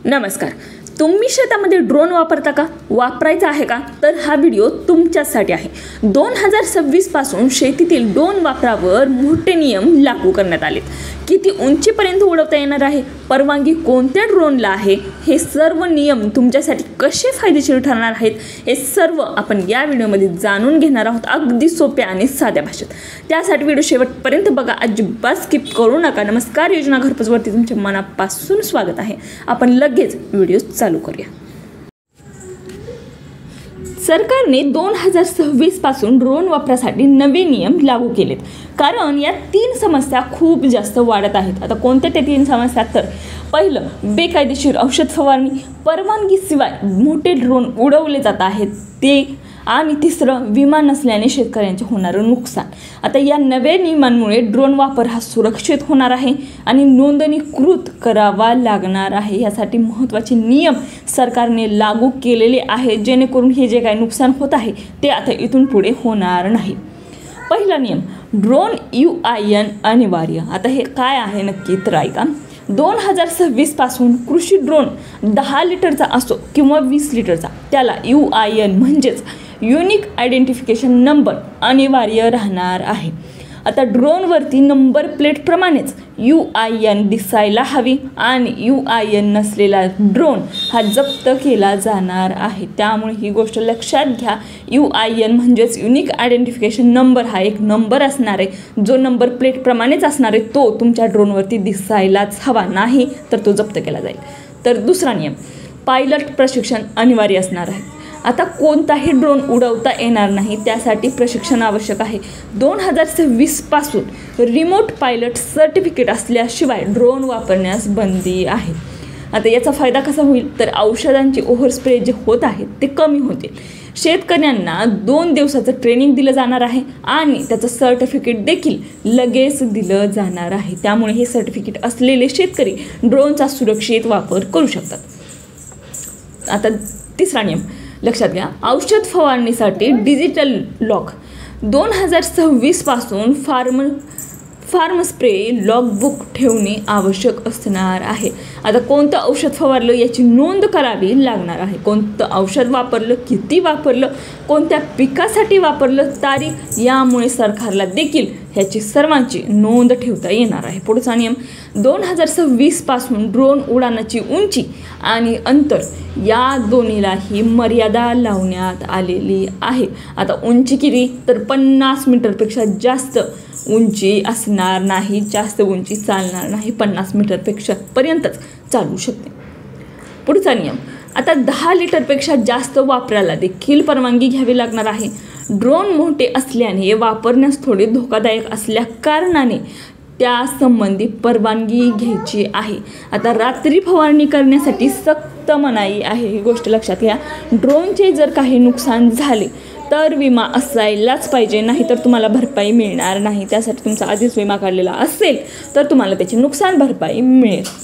नमस्कार. तुम्ही शेतामध्ये ड्रोन वापरता का? वापरायचा आहे का? तर हा व्हिडिओ तुमच्यासाठी आहे. 2026 पासून शेतीतील ड्रोन वापरावर मोठे नियम लागू करण्यात आलेत. किती उंचीपर्यंत उडवता येणार आहे? परवानगी कोणत्या ड्रोनला आहे? हे सर्व नियम तुमच्यासाठी कसे फायदेशीर ठरणार आहेत हे सर्व आपण या व्हिडिओमध्ये जाणून घेणार आहोत, अगदी सोप्या आणि साध्या भाषेत. त्यासाठी व्हिडिओ शेवटपर्यंत बघा, अजिबात स्किप करू नका. नमस्कार, योजना घरपोचवरती तुमचे मनापासून स्वागत आहे. आपण लगेच व्हिडिओ चालू करूया. सरकारने 2026 पासून ड्रोन वापरासाठी नवे नियम लागू केलेत, कारण या 3 समस्या खूप जास्त वाढत आहेत. आता कोणत्या त्या 3 समस्या? तर पहिलं, बेकायदेशीर औषध फवारणी, परवानगीशिवाय मोठे ड्रोन उडवले जात आहेत ते, आणि तिसरं, विमा नसल्याने शेतकऱ्यांचे होणारं नुकसान. आता या नव्या नियमांमुळे ड्रोन वापर हा सुरक्षित होणार आहे आणि नोंदणीकृत करावा लागणार आहे. यासाठी महत्त्वाचे नियम सरकारने लागू केलेले आहेत, जेणेकरून हे जे काही नुकसान होत आहे ते आता इथून पुढे होणार नाही. पहिला नियम, ड्रोन UIN अनिवार्य. आता हे काय आहे नक्की तर ऐका. 2026 पासून कृषी ड्रोन 10 लिटरचा असो किंवा 20 लिटरचा, त्याला UIN म्हणजेच युनिक आयडेंटिफिकेशन नंबर अनिवार्य राहणार आहे. आता ड्रोनवरती नंबर प्लेटप्रमाणेच UIN दिसायला हवी आणि UIN नसलेला ड्रोन हा जप्त केला जाणार आहे. त्यामुळे ही गोष्ट लक्षात घ्या. UIN म्हणजेच युनिक आयडेंटिफिकेशन नंबर हा एक नंबर असणार आहे, जो नंबर प्लेटप्रमाणेच असणार आहे. तो तुमच्या ड्रोनवरती दिसायलाच हवा, नाही तर तो जप्त केला जाईल. तर दुसरा नियम, पायलट प्रशिक्षण अनिवार्य असणार आहे. आता कोणताही ड्रोन उडवता येणार नाही, त्यासाठी प्रशिक्षण आवश्यक आहे. 2026 पासून रिमोट पायलट सर्टिफिकेट असल्याशिवाय ड्रोन वापरण्यास बंदी आहे. आता याचा फायदा कसा होईल? तर औषधांचे ओव्हरस्प्रे जे होत आहेत ते कमी होतील. शेतकऱ्यांना 2 दिवसाचं ट्रेनिंग दिलं जाणार आहे आणि त्याचं सर्टिफिकेट देखील लगेच दिलं जाणार आहे. त्यामुळे हे सर्टिफिकेट असलेले शेतकरी ड्रोनचा सुरक्षित वापर करू शकतात. आता तिसरा नियम लक्षात घ्या, औषध फवारणीसाठी डिजिटल लॉग. 2026 पासून फार्म स्प्रे लॉगबुक ठेवणे आवश्यक असणार आहे. आता कोणतं औषध फवारलं याची नोंद करावी लागणार आहे. कोणतं औषध वापरलं, किती वापरलं, कोणत्या पिकासाठी वापरलं, तारीख, यामुळे सरकारला देखील ह्याची सर्वांची नोंद ठेवता येणार आहे. पुढचा नियम, 2026 पासून ड्रोन उडाणाची उंची आणि अंतर या दोन्हीलाही मर्यादा लावण्यात आलेली आहे. आता उंची किती? तर 50 मीटरपेक्षा जास्त उंची असणार नाही. जास्त उंची चालणार नाही. 50 मीटरपेक्षा पर्यंतच चालू शकते. पुढचा नियम, आता 10 लिटरपेक्षा जास्त वापराला देखील परवानगी घ्यावी लागणार आहे. ड्रोन मोठे असल्याने वापरण्यास थोडे धोकादायक असल्या कारणाने त्यासंबंधी परवानगी घ्यायची आहे. आता रात्री फवारणी करण्यासाठी सक्त मनाई आहे, ही गोष्ट लक्षात घ्या. ड्रोनचे जर काही नुकसान झाले तर विमा असायलाच पाहिजे, नाही तर तुम्हाला भरपाई मिळणार नाही. त्यासाठी तुमचा आधीच विमा काढलेला असेल तर तुम्हाला त्याची नुकसान भरपाई मिळेल.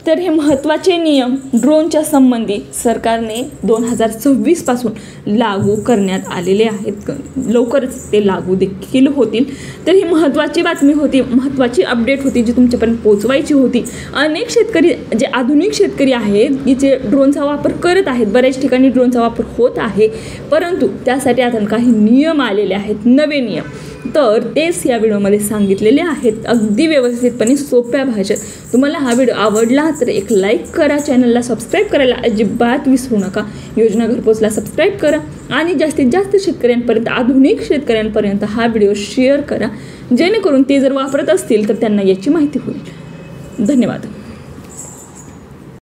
तर हे महत्त्वाचे नियम ड्रोनच्या संबंधी सरकारने 2026 पासून लागू करण्यात आलेले आहेत. लवकरच ते लागू देखील होतील. तर ही महत्त्वाची बातमी होती, महत्त्वाची अपडेट होती, जी तुमच्यापर्यंत पोहोचवायची होती. अनेक शेतकरी जे आधुनिक शेतकरी आहेत की जे ड्रोनचा वापर करत आहेत, बऱ्याच ठिकाणी ड्रोनचा वापर होत आहे, परंतु त्यासाठी आता काही नियम आलेले आहेत, नवे नियम. तर तेच या व्हिडिओमध्ये सांगितलेले आहेत, अगदी व्यवस्थितपणे सोप्या भाषेत. तुम्हाला हा व्हिडिओ आवडला तर एक लाईक करा, चॅनलला सबस्क्राईब करायला अजिबात विसरू नका. योजना घरपोचला सबस्क्राईब करा आणि जास्तीत जास्त शेतकऱ्यांपर्यंत, आधुनिक शेतकऱ्यांपर्यंत हा व्हिडिओ शेअर करा, जेणेकरून ते जर वापरत असतील तर त्यांना याची माहिती होईल. धन्यवाद.